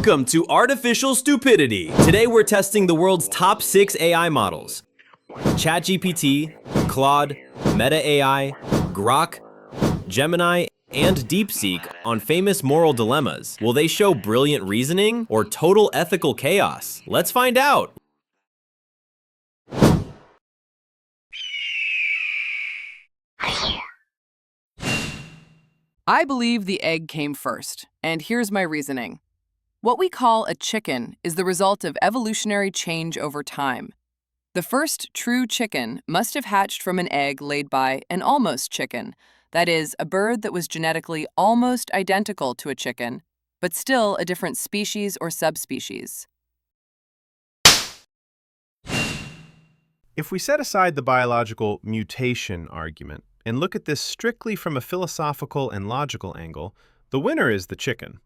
Welcome to Artificial Stupidity. Today we're testing the world's top 6 AI models. ChatGPT, Claude, Meta AI, Grok, Gemini, and DeepSeek on famous moral dilemmas. Will they show brilliant reasoning or total ethical chaos? Let's find out. I believe the egg came first, and here's my reasoning. What we call a chicken is the result of evolutionary change over time. The first true chicken must have hatched from an egg laid by an almost chicken, that is, a bird that was genetically almost identical to a chicken, but still a different species or subspecies. If we set aside the biological mutation argument and look at this strictly from a philosophical and logical angle, the winner is the chicken.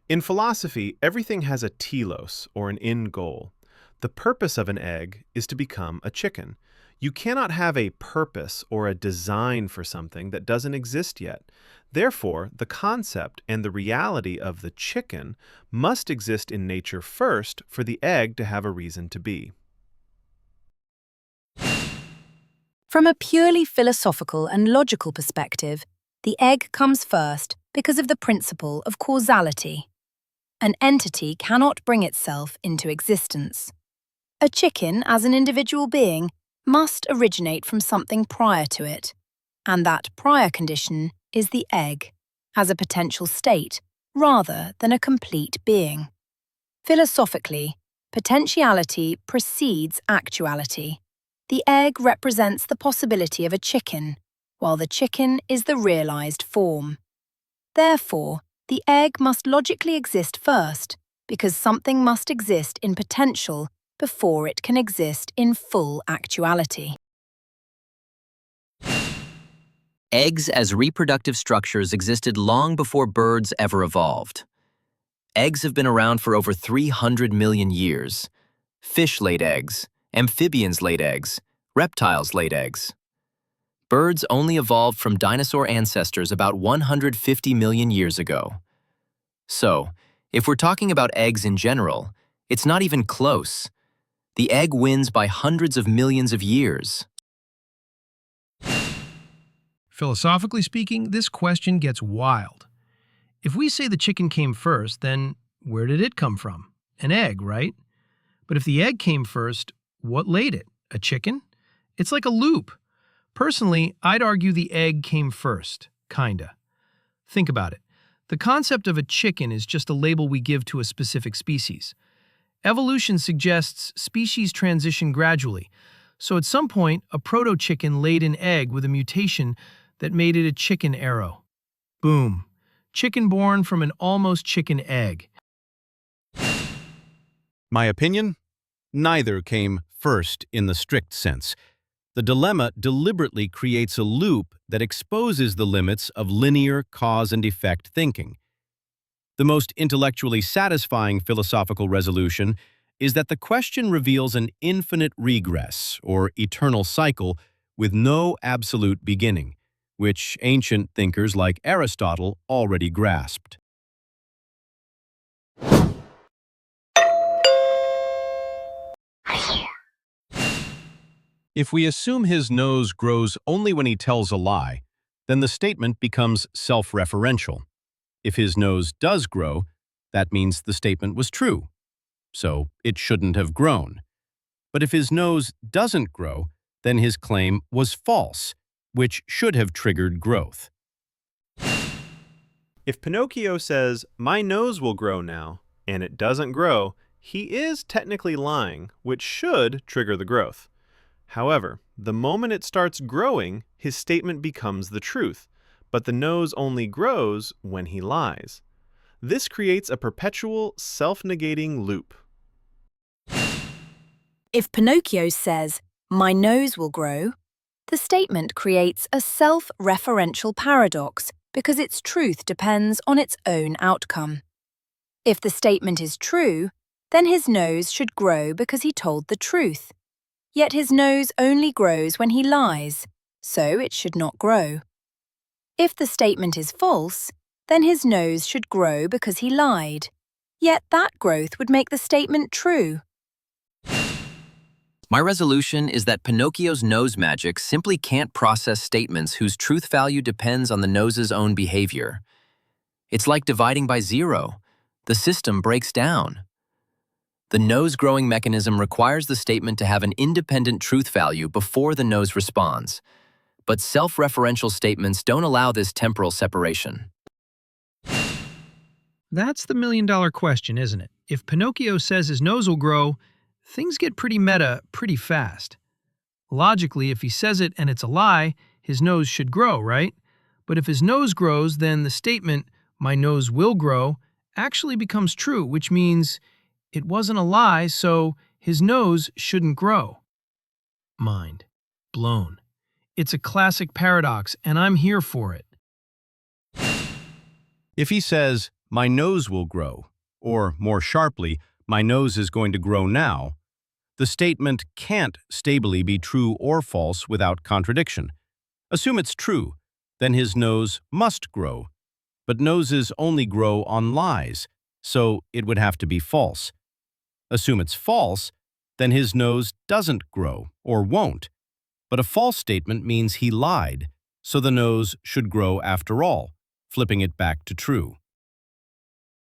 In philosophy, everything has a telos, or an end goal. The purpose of an egg is to become a chicken. You cannot have a purpose or a design for something that doesn't exist yet. Therefore, the concept and the reality of the chicken must exist in nature first for the egg to have a reason to be. From a purely philosophical and logical perspective, the egg comes first because of the principle of causality. An entity cannot bring itself into existence. A chicken, as an individual being, must originate from something prior to it, and that prior condition is the egg, as a potential state, rather than a complete being. Philosophically, potentiality precedes actuality. The egg represents the possibility of a chicken, while the chicken is the realized form. Therefore, the egg must logically exist first, because something must exist in potential before it can exist in full actuality. Eggs as reproductive structures existed long before birds ever evolved. Eggs have been around for over 300 million years. Fish laid eggs, amphibians laid eggs, reptiles laid eggs. Birds only evolved from dinosaur ancestors about 150 million years ago. So, if we're talking about eggs in general, it's not even close. The egg wins by hundreds of millions of years. Philosophically speaking, this question gets wild. If we say the chicken came first, then where did it come from? An egg, right? But if the egg came first, what laid it? A chicken? It's like a loop. Personally, I'd argue the egg came first, kinda. Think about it. The concept of a chicken is just a label we give to a specific species. Evolution suggests species transition gradually, so at some point, a proto-chicken laid an egg with a mutation that made it a chicken arrow. Boom. Chicken born from an almost chicken egg. My opinion? Neither came first in the strict sense. The dilemma deliberately creates a loop that exposes the limits of linear cause and effect thinking. The most intellectually satisfying philosophical resolution is that the question reveals an infinite regress, or eternal cycle, with no absolute beginning, which ancient thinkers like Aristotle already grasped. If we assume his nose grows only when he tells a lie, then the statement becomes self-referential. If his nose does grow, that means the statement was true, so it shouldn't have grown. But if his nose doesn't grow, then his claim was false, which should have triggered growth. If Pinocchio says, "My nose will grow now," and it doesn't grow, he is technically lying, which should trigger the growth. However, the moment it starts growing, his statement becomes the truth, but the nose only grows when he lies. This creates a perpetual, self-negating loop. If Pinocchio says, "My nose will grow," the statement creates a self-referential paradox because its truth depends on its own outcome. If the statement is true, then his nose should grow because he told the truth. Yet his nose only grows when he lies, so it should not grow. If the statement is false, then his nose should grow because he lied. Yet that growth would make the statement true. My resolution is that Pinocchio's nose magic simply can't process statements whose truth value depends on the nose's own behavior. It's like dividing by zero. The system breaks down. The nose growing mechanism requires the statement to have an independent truth value before the nose responds. But self-referential statements don't allow this temporal separation. That's the million-dollar question, isn't it? If Pinocchio says his nose will grow, things get pretty meta pretty fast. Logically, if he says it and it's a lie, his nose should grow, right? But if his nose grows, then the statement, "my nose will grow," actually becomes true, which means it wasn't a lie, so his nose shouldn't grow. Mind blown. It's a classic paradox, and I'm here for it. If he says, "My nose will grow," or more sharply, "My nose is going to grow now," the statement can't stably be true or false without contradiction. Assume it's true, then his nose must grow. But noses only grow on lies, so it would have to be false. Assume it's false, then his nose doesn't grow, or won't. But a false statement means he lied, so the nose should grow after all, flipping it back to true.